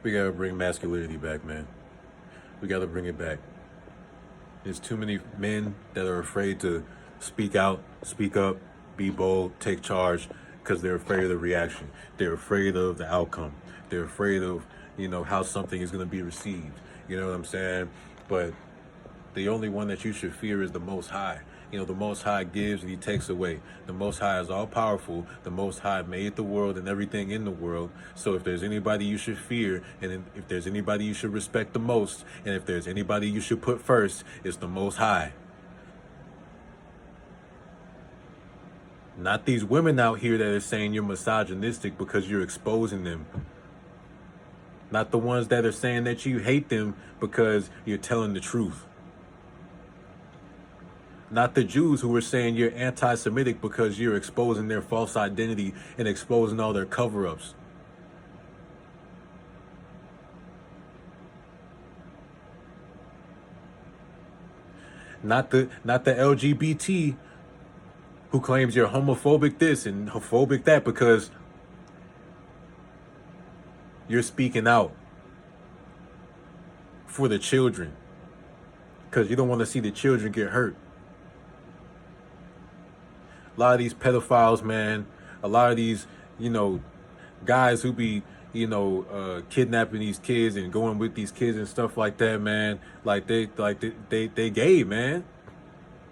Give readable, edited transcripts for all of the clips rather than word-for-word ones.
We gotta bring masculinity back, man. We gotta bring it back. There's too many men that are afraid to speak out, speak up, be bold, take charge, because they're afraid of the reaction. They're afraid of the outcome. They're afraid of, how something is gonna be received. You know what I'm saying? But the only one that you should fear is the Most High. The Most High gives and He takes away. The Most High is all powerful. The Most High made the world and everything in the world. So if there's anybody you should fear, and if there's anybody you should respect the most, and if there's anybody you should put first, it's the Most High. Not these women out here that are saying you're misogynistic because you're exposing them. Not the ones that are saying that you hate them because you're telling the truth. Not the Jews who are saying you're anti-Semitic because you're exposing their false identity and exposing all their cover-ups. Not the LGBT who claims you're homophobic this and homophobic that because you're speaking out for the children because you don't want to see the children get hurt. A lot of these pedophiles, man, a lot of these, guys who be, kidnapping these kids and going with these kids and stuff like that, man. They gay, man.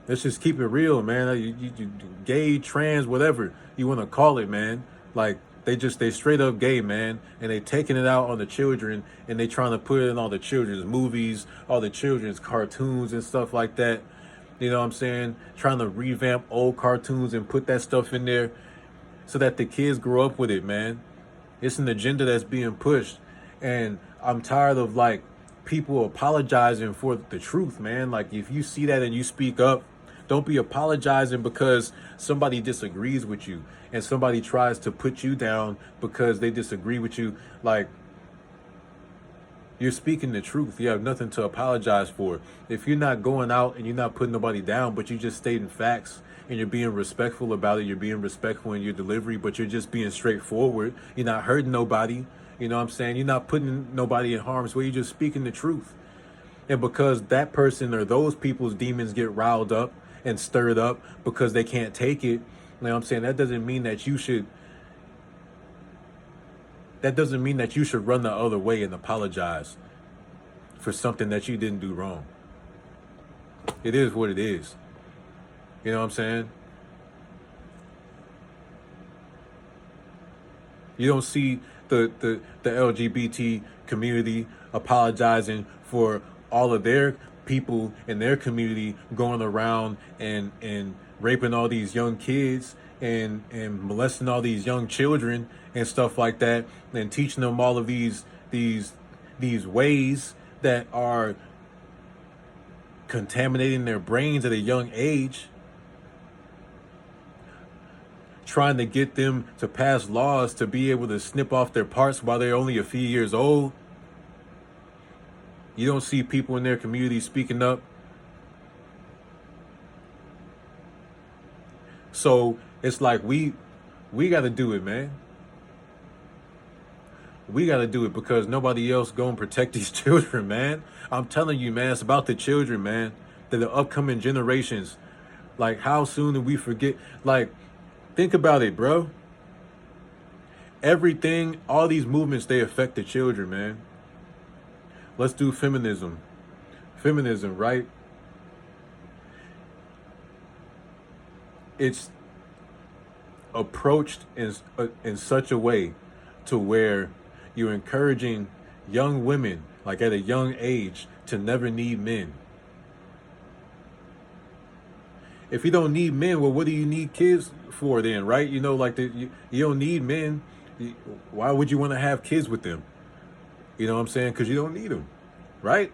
Let's just keep it real, man. You gay, trans, whatever you want to call it, man. Like they straight up gay, man, and they taking it out on the children, and they trying to put it in all the children's movies, all the children's cartoons and stuff like that. You know what I'm saying? Trying to revamp old cartoons and put that stuff in there so that the kids grow up with it, man. It's an agenda that's being pushed. And I'm tired of people apologizing for the truth, man. Like if you see that and you speak up, don't be apologizing because somebody disagrees with you and somebody tries to put you down because they disagree with you. Like, you're speaking the truth. You have nothing to apologize for. If you're not going out and you're not putting nobody down, but you're just stating facts and you're being respectful about it, you're being respectful in your delivery, but you're just being straightforward. You're not hurting nobody. You know what I'm saying? You're not putting nobody in harm's way. You're just speaking the truth. And because that person or those people's demons get riled up and stirred up because they can't take it, you know what I'm saying? That doesn't mean that you should run the other way and apologize for something that you didn't do wrong. It is what it is. You know what I'm saying? You don't see the LGBT community apologizing for all of their people in their community going around and raping all these young kids and molesting all these young children and stuff like that, and teaching them all of these ways that are contaminating their brains at a young age, trying to get them to pass laws to be able to snip off their parts while they're only a few years old. You don't see people in their community speaking up. So it's like we got to do it, man. We got to do it because nobody else going to protect these children, man. I'm telling you, man, it's about the children, man. The upcoming generations. Like, how soon do we forget? Like, think about it, bro. Everything, all these movements, they affect the children, man. Let's do feminism. Feminism, right? It's approached in such a way to where you're encouraging young women, like at a young age, to never need men. If you don't need men, well, what do you need kids for then, right? You don't need men. Why would you want to have kids with them? You know what I'm saying? Because you don't need them, right?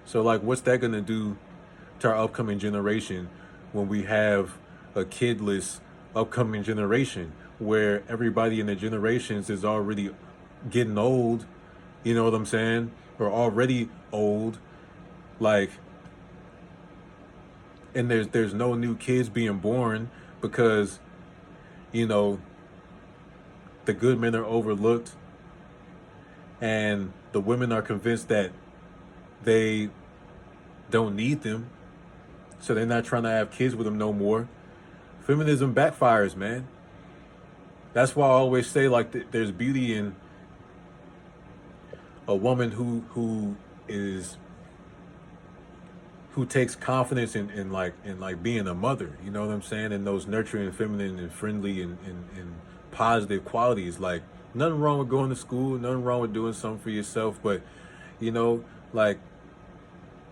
So, what's that going to do to our upcoming generation when we have a kidless upcoming generation where everybody in the generations is already getting old? You know what I'm saying? Or already old. And there's no new kids being born because, the good men are overlooked and the women are convinced that they don't need them, so they're not trying to have kids with them no more. Feminism backfires, man. That's why I always say, like, there's beauty in a woman is who takes confidence in being a mother. You know what I'm saying? And those nurturing, feminine, and friendly, and positive qualities. Like, nothing wrong with going to school. Nothing wrong with doing something for yourself. But you know, like,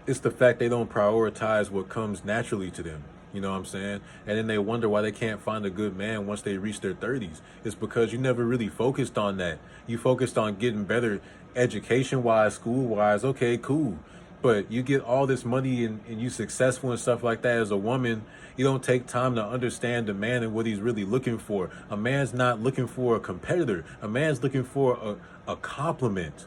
it's the fact they don't prioritize what comes naturally to them. You know what I'm saying? And then they wonder why they can't find a good man once they reach their 30s. It's because you never really focused on that. You focused on getting better education wise, school wise. Okay, cool. But you get all this money and you successful and stuff like that as a woman. You don't take time to understand the man and what he's really looking for. A man's not looking for a competitor. A man's looking for a compliment.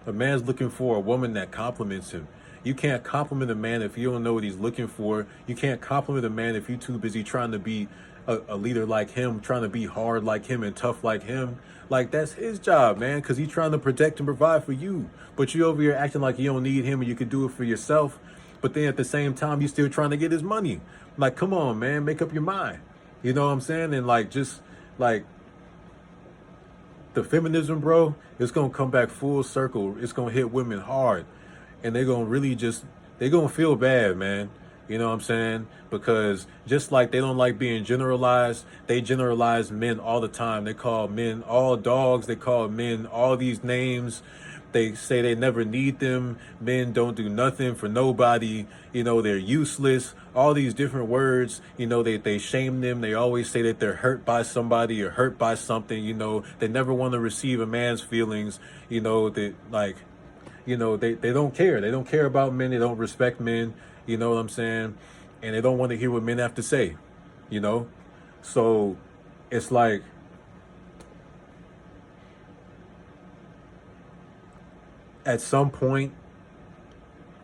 A man's looking for a woman that compliments him. You can't compliment a man if you don't know what he's looking for. You can't compliment a man if you're too busy trying to be a leader like him, trying to be hard like him and tough like him. Like, that's his job, man, because he's trying to protect and provide for you. But you over here acting like you don't need him and you can do it for yourself. But then at the same time, you still trying to get his money. Like, come on, man, make up your mind. You know what I'm saying? And like, just like, the feminism, bro, it's gonna come back full circle. It's gonna hit women hard, and they're gonna really they're gonna feel bad, man. You know what I'm saying? Because just like they don't like being generalized, they generalize men all the time. They call men all dogs. They call men all these names. They say they never need them. Men don't do nothing for nobody. You know, they're useless. All these different words, you know, they shame them. They always say that they're hurt by somebody or hurt by something. You know, they never want to receive a man's feelings. You know, they don't care. They don't care about men. They don't respect men. You know what I'm saying? And they don't want to hear what men have to say, you know? So it's like, at some point,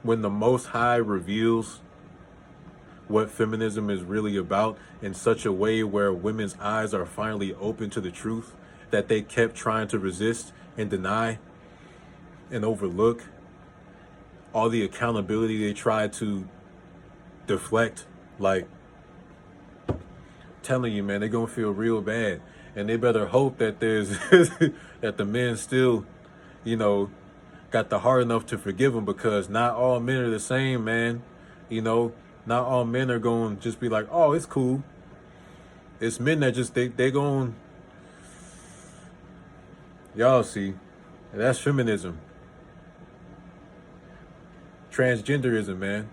when the Most High reveals what feminism is really about in such a way where women's eyes are finally open to the truth that they kept trying to resist and deny and overlook, all the accountability they tried to deflect, like, telling you, man, they're gonna feel real bad. And they better hope that there's that the men still, you know, got the heart enough to forgive them, because not all men are the same, man. You know, not all men are going to just be like, oh, it's cool. It's men that just they going, y'all see, that's feminism. Transgenderism, man.